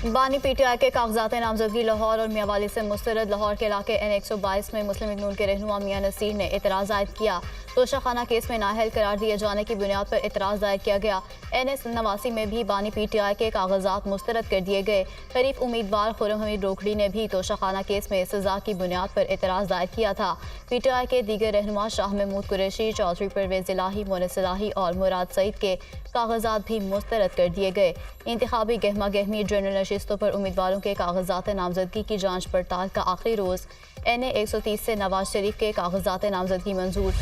बानी पीटीआई के कागजात नामजदगी लाहौर और मियांवाली से मुस्तरद। लाहौर के इलाके N122 में मुस्लिम लीग नून के रहनुमा मियां नसीर ने एतराज़ आयद किया। तोशाखाना केस में नाअहल करार दिए जाने की बुनियाद पर एतराज़ दायर किया गया। NS89 में भी बानी पीटीआई के कागजात मुस्तरद कर दिए गए। हरीफ उम्मीदवार खुर्रम हमीद रोखड़ी ने भी तोशाखाना केस में सजा की बुनियाद पर एतराज़ दायर किया था। पीटीआई के दीगर रहनुमा शाह महमूद कुरैशी, चौधरी परवेज़ इलाही, मोनिस इलाही और मुराद सईद के कागजात भी मुस्तरद कर दिए गए। इंतखाबी गहमा गहमी जनरल नशिस्तों पर उम्मीदवारों के कागजात नामजदगी की जांच पड़ताल का आखिरी रोज़। NA 130 से नवाज शरीफ के कागजात नामजदगी मंजूर।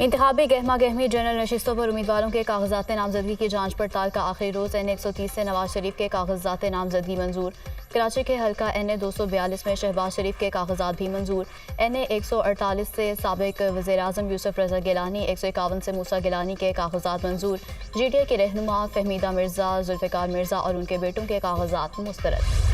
इंतखाबी गहमा गहमी जनरल नशिस्तों पर उम्मीदवारों के कागजात नामजदगी की जांच पड़ताल का आखिरी रोज़। NA 130 से नवाज शरीफ के कागजात नामजदगी मंजूर। कराची के हल्का NA 242 में शहबाज शरीफ के कागजात भी मंजूर। NA 148 से साबिक वज़ीर आज़म यूसुफ रज़ा गिलानी, 151 से मूसा गिलानी के कागजात मंजूर। GDA के रहनुमा फहमीदा मिर्ज़ा, जुल्फ़िकार मिर्ज़ा और उनके बेटों के कागजात मुस्तरद।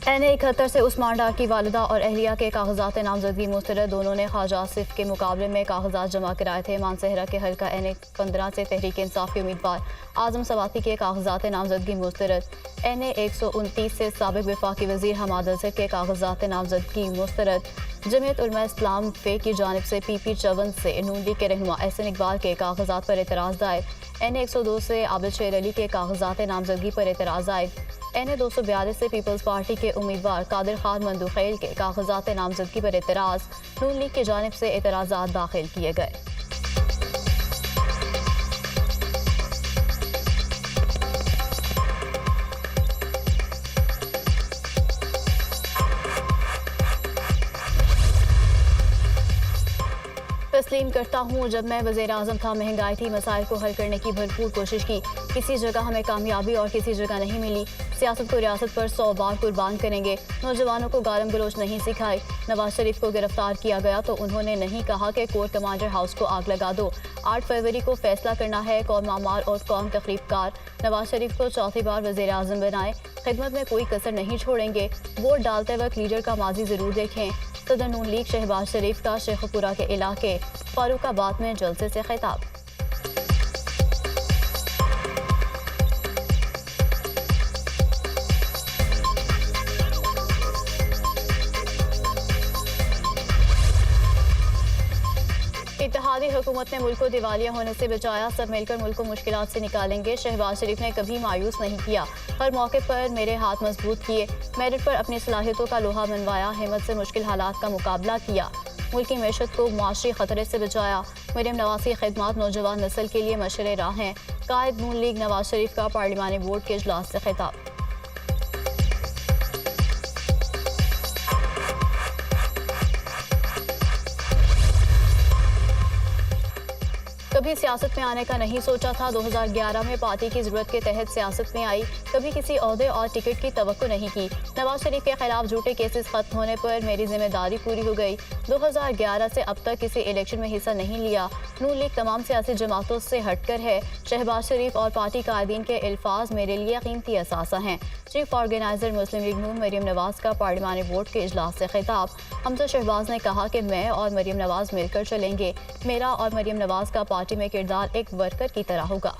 NA 71 से उस्मान डार की वालिदा और अहलिया के कागजात नामजदगी मुस्तरद। दोनों ने ख्वाजा आसिफ के मुकाबले में कागजात जमा कराए थे। मानसहरा के हल्का NA 15 से तहरीक इंसाफ के उम्मीदवार आजम सवाती के कागजात नामजदगी मुस्तरद। NA 129 से साबिक वफाकी वज़ीर हमाद अज़हर के कागजात नामजदगी मुस्तरद। जमीयत उलमा इस्लाम फे की जानिब से PP 54 से नून लीग के रहनुमा एहसन इकबाल के कागजात पर एतराज़ दायर। NA 102 से आबिद शेर अली के कागजात नामजदगी पर एतराज़ आए। NA 242 से पीपल्स पार्टी के उम्मीदवार कादिर खान मंदुखैल के कागजात नामजदगी पर एतराज़। नून लीग की जानिब से एतराज़ात दाखिल किए गए। तस्लीम करता हूँ, जब मैं वज़ीर आज़म था महंगाई थी, मसाइल को हल करने की भरपूर कोशिश की। किसी जगह हमें कामयाबी और किसी जगह नहीं मिली। सियासत को रियासत पर 100 बार कुर्बान करेंगे। नौजवानों को गालम गलोच नहीं सिखाई। नवाज शरीफ को गिरफ्तार किया गया तो उन्होंने नहीं कहा कि कोर कमांडर हाउस को आग लगा दो। 8 फरवरी को फैसला करना है कौन मामार और कौन तकरीबकार। नवाज शरीफ को चौथी बार वज़ीर आज़म बनाए। खिदमत में कोई कसर नहीं छोड़ेंगे। वोट डालते वक्त लीडर का माजी ज़रूर देखें। सदर नून लीग शहबाज शरीफ का शेखपुरा के इलाके फारूकाबाद में जलसे से खिताब। इत्तेहादी हुकूमत ने मुल्क को दिवालिया होने से बचाया। सब मिलकर मुल्क को मुश्किलात से निकालेंगे। शहबाज शरीफ ने कभी मायूस नहीं किया। हर मौके पर मेरे हाथ मजबूत किए। मेरिट पर अपनी सलाहियतों का लोहा मनवाया। हिम्मत से मुश्किल हालात का मुकाबला किया। मुल्क की मैशत को मुआशी खतरे से बचाया। मरियम नवाज की खिदमत नौजवान नस्ल के लिए मशरे राह हैं। कायद नून लीग नवाज शरीफ का पार्लिमानी बोर्ड के इजलास से खिताब। कभी सियासत में आने का नहीं सोचा था। 2011 में पार्टी की जरूरत के तहत सियासत में आई। कभी किसी ओहदे और टिकट की तवक्को नहीं की। नवाज शरीफ के खिलाफ झूठे केसेस खत्म होने पर मेरी जिम्मेदारी पूरी हो गई। 2011 से अब तक किसी इलेक्शन में हिस्सा नहीं लिया। नून लीग तमाम सियासी जमातों से हटकर है। शहबाज शरीफ और पार्टी कायदीन के अल्फाज मेरे लिए कीमती असासा हैं। चीफ ऑर्गेनाइजर मुस्लिम लीग नून मरियम नवाज का पार्लिमानी बोर्ड के इजलास से खिताब। हमजा शहबाज ने कहा कि मैं और मरियम नवाज मिलकर चलेंगे। मेरा और मरियम नवाज का पार्टी में किरदार एक वर्कर की तरह होगा।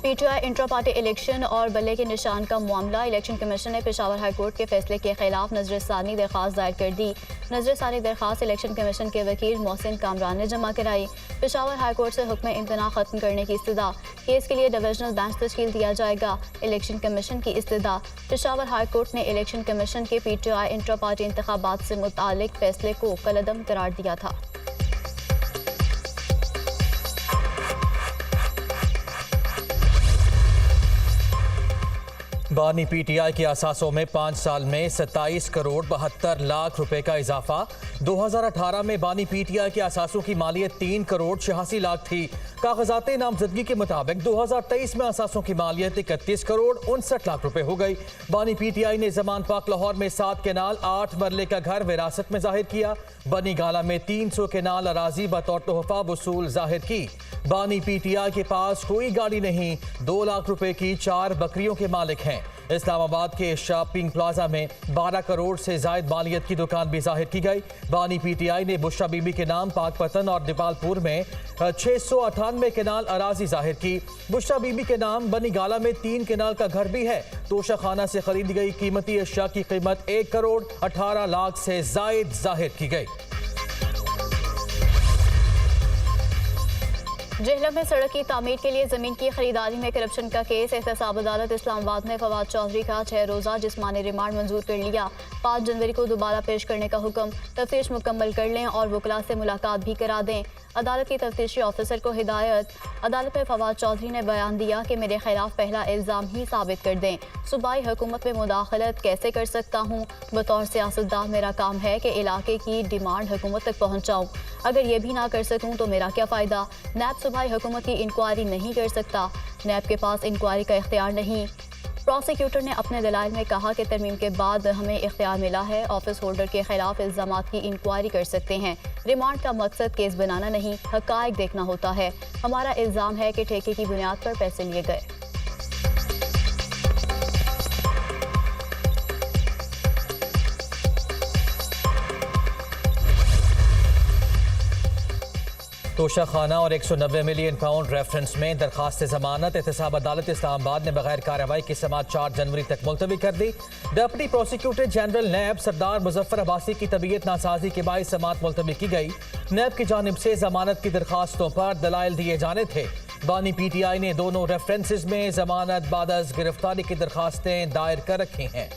PTI इंट्रा पार्टी इलेक्शन और बल्ले के निशान का मामला। इलेक्शन कमीशन ने पेशावर हाई कोर्ट के फैसले के खिलाफ नजरसानी दरख्वास्त दायर कर दी। नजरसानी दरख्वास्त इलेक्शन कमीशन के वकील मोहसिन कामरान ने जमा कराई। पेशावर हाई कोर्ट से हुक्म इम्तना खत्म करने की इस्तदा। केस के लिए डिविजनल बेंच तश्कील दिया जाएगा। इलेक्शन कमीशन की इस्तदा। पेशावर हाई कोर्ट ने इलेक्शन कमीशन के PTI इंट्रा पार्टी इंतखाबात से मुतालिक फैसले को कलअदम करार दिया था। बानी पीटीआई के असासों में 5 साल में 27 करोड़ 72 लाख रुपए का इजाफा। 2018 में बानी पीटीआई के असासों की मालियत 3 करोड़ 86 लाख थी। कागजात नामजदगी के मुताबिक 2023 में असासों की मालियत 31 करोड़ 59 लाख रुपए हो गई। बानी पीटीआई ने जमान पाक लाहौर में 7 केनाल 8 मरले का घर विरासत में जाहिर किया। बनी गाला में 300 केनाल अराजी बतौर तोहफा वसूल जाहिर की। बानी पीटीआई के पास कोई गाड़ी नहीं, 2 लाख रुपए की 4 बकरियों के मालिक हैं। इस्लामाबाद के शॉपिंग प्लाजा में 12 करोड़ से जायद मालियत की दुकान भी जाहिर की गई। बानी पीटीआई ने बुशरा बीबी के नाम पाकपतन और दीपालपुर में 698 केनाल अराजी जाहिर की। बुशरा बीबी के नाम बनी गाला में 3 केनाल का घर भी है। तोशा खाना से खरीदी गई कीमती अशिया की कीमत 1 करोड़ 18 लाख से जायद जाहिर की गई। जेहलम में सड़क की तामीर के लिए जमीन की खरीदारी में करप्शन का केस। एहतसाब अदालत इस्लामाबाद ने फवाद चौधरी का 6 रोज़ा जिस्मानी रिमांड मंजूर कर लिया। 5 जनवरी को दोबारा पेश करने का हुक्म। तफ्तीश मुकम्मल कर लें और वकला से मुलाकात भी करा दें। अदालत की तफ्तीशी ऑफिसर को हिदायत। अदालत में फवाद चौधरी ने बयान दिया कि मेरे खिलाफ पहला इल्ज़ाम ही साबित कर दें। सूबाई हुकूमत में मुदाखलत कैसे कर सकता हूँ? बतौर सियासतदान मेरा काम है कि इलाके की डिमांड हुकूमत तक पहुँचाऊँ। अगर ये भी ना कर सकूँ तो मेरा क्या फ़ायदा? नैब सूबाई हुकूमत की इंक्वायरी नहीं कर सकता। नैब के पास इंक्वायरी का इख्तियार नहीं। प्रोसिक्यूटर ने अपने दलाइल में कहा कि तरमीम के बाद हमें इख्तियार मिला है, ऑफिस होल्डर के खिलाफ इल्ज़ामात की इंक्वायरी कर सकते हैं। रिमांड का मकसद केस बनाना नहीं, हक़ाइक़ देखना होता है। हमारा इल्ज़ाम है कि ठेके की बुनियाद पर पैसे लिए गए। तोशा खाना और 190 मिलियन पाउंड रेफरेंस में दरखास्त जमानत। एहतसाब अदालत इस्लामाबाद ने बगैर कार्रवाई की समाअत 4 जनवरी तक मुलतवी कर दी। डिप्टी प्रोसिक्यूटर जनरल नैब सरदार मुजफ्फर अब्बासी की तबीयत नासाजी के बाद समाअत मुलतवी की गई। नैब की जानिब से जमानत की दरखास्तों पर दलाइल दिए जाने थे। बानी पीटीआई ने दोनों रेफरेंसेस में जमानत बादस गिरफ्तारी की दरखास्तें दायर कर रखी हैं।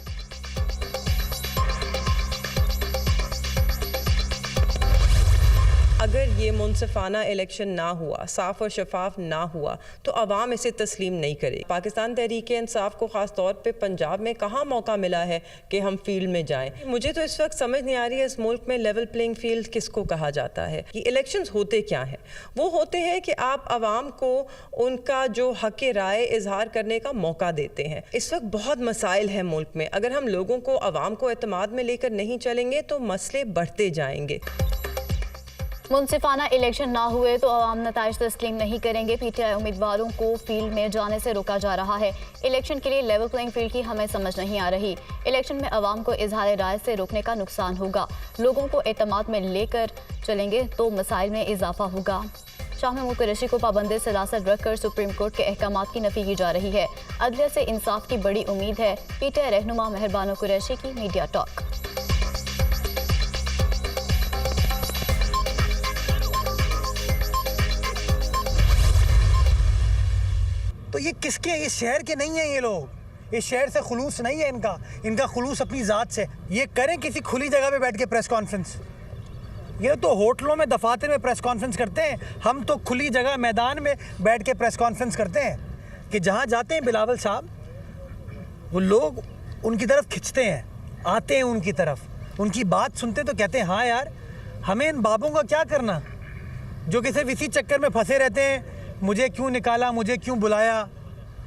अगर ये मुनसिफाना इलेक्शन ना हुआ, साफ़ और शफाफ ना हुआ, तो अवाम इसे तस्लीम नहीं करे। पाकिस्तान तहरीक इंसाफ को ख़ास तौर पे पंजाब में कहाँ मौका मिला है कि हम फील्ड में जाएं। मुझे तो इस वक्त समझ नहीं आ रही है इस मुल्क में लेवल प्लेइंग फील्ड किसको कहा जाता है। कि इलेक्शंस होते क्या हैं? वो होते हैं कि आप अवाम को उनका जो हक राय इजहार करने का मौका देते हैं। इस वक्त बहुत मसाइल हैं मुल्क में। अगर हम लोगों को, अवाम को एतमाद में लेकर नहीं चलेंगे तो मसले बढ़ते जाएंगे। मुनसिफाना इलेक्शन ना हुए तो अवाम नताइज तस्लीम नहीं करेंगे। पीटीआई उम्मीदवारों को फील्ड में जाने से रोका जा रहा है। इलेक्शन के लिए लेवल प्लेइंग फील्ड की हमें समझ नहीं आ रही। इलेक्शन में अवाम को इजहार राय से रोकने का नुकसान होगा। लोगों को एतमाद में लेकर चलेंगे तो मसाइल में इजाफा होगा। शाह महमूद कुरैशी को पाबंद सलासत रखकर सुप्रीम कोर्ट के अहकामात की नफी की जा रही है। अदलिया से इंसाफ की बड़ी उम्मीद है। पीटीआई रहनुमा मेहरबानो कुरैशी की मीडिया टॉक। तो ये किसके, इस शहर के नहीं है ये लोग। इस शहर से खुलूस नहीं है इनका खुलूस अपनी ज़ात से। ये करें किसी खुली जगह पे बैठ के प्रेस कॉन्फ्रेंस। ये तो होटलों में, दफातर में प्रेस कॉन्फ्रेंस करते हैं। हम तो खुली जगह मैदान में बैठ के प्रेस कॉन्फ्रेंस करते हैं कि जहाँ जाते हैं बिलावल साहब, वो लोग उनकी तरफ खिंचते हैं, आते हैं उनकी तरफ, उनकी बात सुनते तो कहते हैं हाँ यार, हमें इन बाबों का क्या करना जो कि सिर्फ इसी चक्कर में फंसे रहते हैं, मुझे क्यों निकाला, मुझे क्यों बुलाया।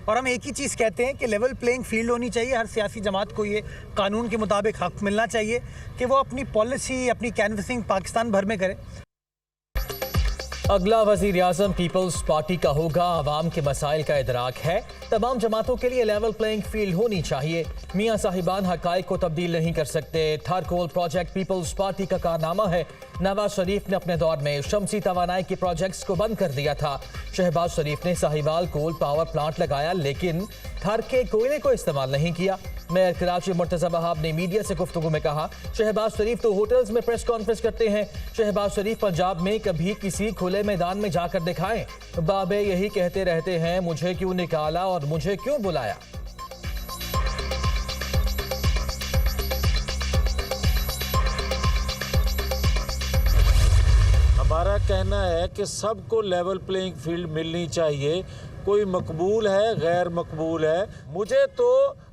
और हम एक ही चीज़ कहते हैं कि लेवल प्लेइंग फील्ड होनी चाहिए। हर सियासी जमात को ये कानून के मुताबिक हक मिलना चाहिए कि वो अपनी पॉलिसी, अपनी कैनवसिंग पाकिस्तान भर में करे। अगला वज़ीर आज़म पीपल्स पार्टी का होगा। अवाम के मसाइल का इदराक है। तमाम जमातों के लिए लेवल प्लेइंग फील्ड होनी चाहिए। मियाँ साहिबान हक़ाइक़ को तब्दील नहीं कर सकते। थारकोल प्रोजेक्ट पीपल्स पार्टी का कारनामा है। नवाज शरीफ ने अपने दौर में शमसी तवानाई के प्रोजेक्ट्स को बंद कर दिया था। शहबाज शरीफ ने साहिवाल कोल पावर प्लांट लगाया लेकिन थर के कोयले को इस्तेमाल नहीं किया। मेयर कराची मुर्तज़ा वहाब ने मीडिया से गुफ्तगू में कहा, शहबाज शरीफ तो होटल्स में प्रेस कॉन्फ्रेंस करते हैं। शहबाज शरीफ पंजाब में कभी किसी खुले मैदान में जाकर दिखाएं। बाबे यही कहते रहते हैं, मुझे क्यों निकाला और मुझे क्यों बुलाया। हमारा कहना है कि सबको लेवल प्लेइंग फील्ड मिलनी चाहिए। कोई मकबूल है, गैर मकबूल है। मुझे तो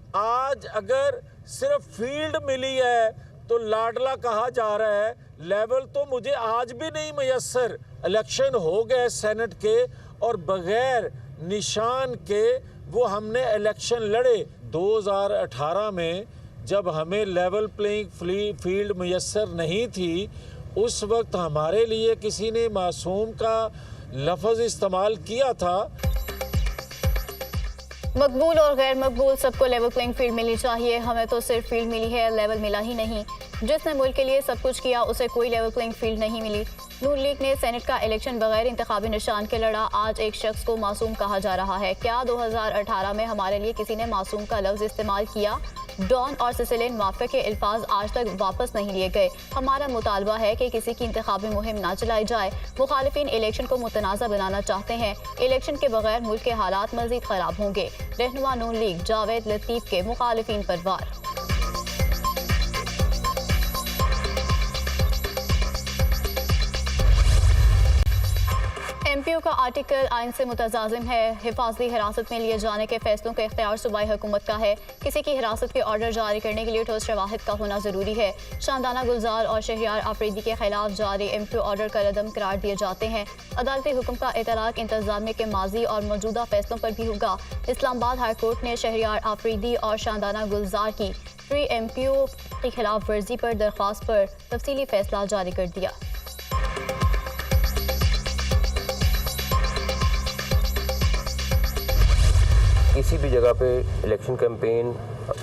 आज अगर सिर्फ फील्ड मिली है तो लाडला कहा जा रहा है, लेवल तो मुझे आज भी नहीं मयसर। इलेक्शन हो गए सेनेट के और बगैर निशान के वो हमने इलेक्शन लड़े। 2018 में जब हमें लेवल प्लेइंग फील्ड मयसर नहीं थी, उस वक्त हमारे लिए किसी ने मासूम का लफ्ज़ इस्तेमाल किया था। मकबूल और गैर मकबूल सबको लेवल प्लेइंग फील्ड मिलनी चाहिए। हमें तो सिर्फ फील्ड मिली है, लेवल मिला ही नहीं। जिसने मुल्क के लिए सब कुछ किया उसे कोई लेवल प्लेइंग फील्ड नहीं मिली। नून लीग ने सेनेट का इलेक्शन बगैर इंतखाबी निशान के लड़ा। आज एक शख्स को मासूम कहा जा रहा है। क्या 2018 में हमारे लिए किसी ने मासूम का लफ्ज़ इस्तेमाल किया? डॉन और सिसिलियन माफिया के अल्फाज आज तक वापस नहीं लिए गए। हमारा मुतालबा है कि किसी की इंतखाबी मुहिम ना चलाई जाए। मुखालिफिन इलेक्शन को मुतनाज़ा बनाना चाहते हैं। इलेक्शन के बगैर मुल्क के हालात मज़ीद ख़राब होंगे। रहनुमा नून लीग जावेद लतीफ़ के मुखालिफिन पर वार। एमपीओ का आर्टिकल आइन से मुतजाज़िम है। हिफाजती हिरासत में लिए जाने के फैसलों का इख्तियार सूबाई हुकूमत का है। किसी की हिरासत के ऑर्डर जारी करने के लिए ठोस शवाहिद का होना ज़रूरी है। शानदाना गुलजार और शहरियार आफरीदी के खिलाफ जारी एमपीओ ऑर्डर का रदम करार दिए जाते हैं। अदालती हुक्म का इतलाक इंतजामिया के माजी और मौजूदा फैसलों पर भी होगा। इस्लामाबाद हाई कोर्ट ने शहरियार आफरीदी और शानदाना गुलजार की प्री एमपीओ की खिलाफ वर्जी पर दरख्वास्त पर तफसीली फैसला जारी कर दिया। किसी भी जगह पे इलेक्शन कैंपेन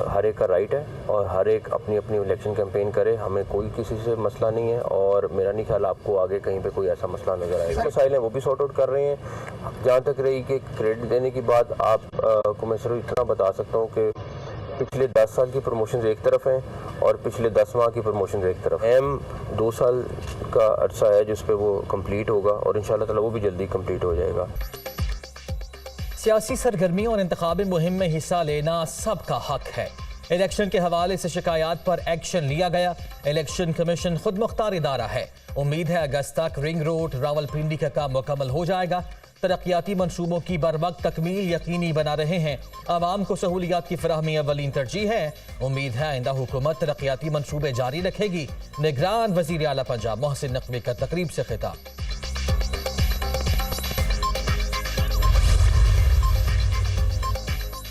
हर एक का राइट है और हर एक अपनी अपनी इलेक्शन कैंपेन करे। हमें कोई किसी से मसला नहीं है और मेरा नहीं ख्याल आपको आगे कहीं पे कोई ऐसा मसला नज़र आएगा। मसाइल हैं वो भी सॉर्ट आउट कर रहे हैं। जहाँ तक रही कि क्रेडिट देने की बात, आपको मैं सिर्फ इतना बता सकता हूँ कि पिछले 10 साल की प्रमोशन एक तरफ हैं और पिछले 10 माह की प्रमोशन एक तरफ। 2 साल का अर्सा है जिस पे वो कंप्लीट होगा और इंशाल्लाह ताला वो भी जल्दी कंप्लीट हो जाएगा। सियासी सरगर्मी और इंतखाबी मुहिम में हिस्सा लेना सबका हक है। इलेक्शन के हवाले से शिकायत पर एक्शन लिया गया। इलेक्शन कमीशन खुद मुख्तार इदारा है। उम्मीद है अगस्त तक रिंग रोड रावलपिंडी का काम मुकम्मल हो जाएगा। तरक्याती मनसूबों की बरवक्त तकमील यकीनी बना रहे हैं। आवाम को सहूलियात की फराहमी अवलीन तरजीह है। उम्मीद है आइंदा हुकूमत तरक्याती मनसूबे जारी रखेगी। निगरान वज़ीर आला पंजाब मोहसिन नकवी का तकरीब से खिताब।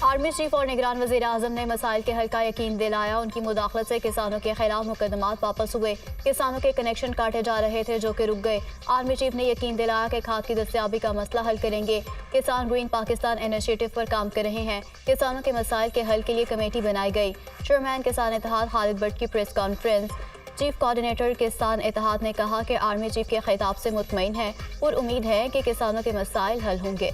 आर्मी चीफ और निगरान वज़ीर आज़म ने मसाइल के हल का यकीन दिलाया। उनकी मुदाखलत से किसानों के खिलाफ मुकदमात वापस हुए। किसानों के कनेक्शन काटे जा रहे थे जो कि रुक गए। आर्मी चीफ ने यकीन दिलाया कि खाद की दस्तयाबी का मसला हल करेंगे। किसान ग्रीन पाकिस्तान इनिशिएटिव पर काम कर रहे हैं। किसानों के मसाइल के हल के लिए कमेटी बनाई गई। चेयरमैन किसान इत्तेहाद खालिद भट्ट की प्रेस कॉन्फ्रेंस। चीफ कोऑर्डिनेटर किसान इत्तेहाद ने कहा कि आर्मी चीफ के खिताब से मुतमईन है और उम्मीद है कि किसानों के मसाइल हल होंगे।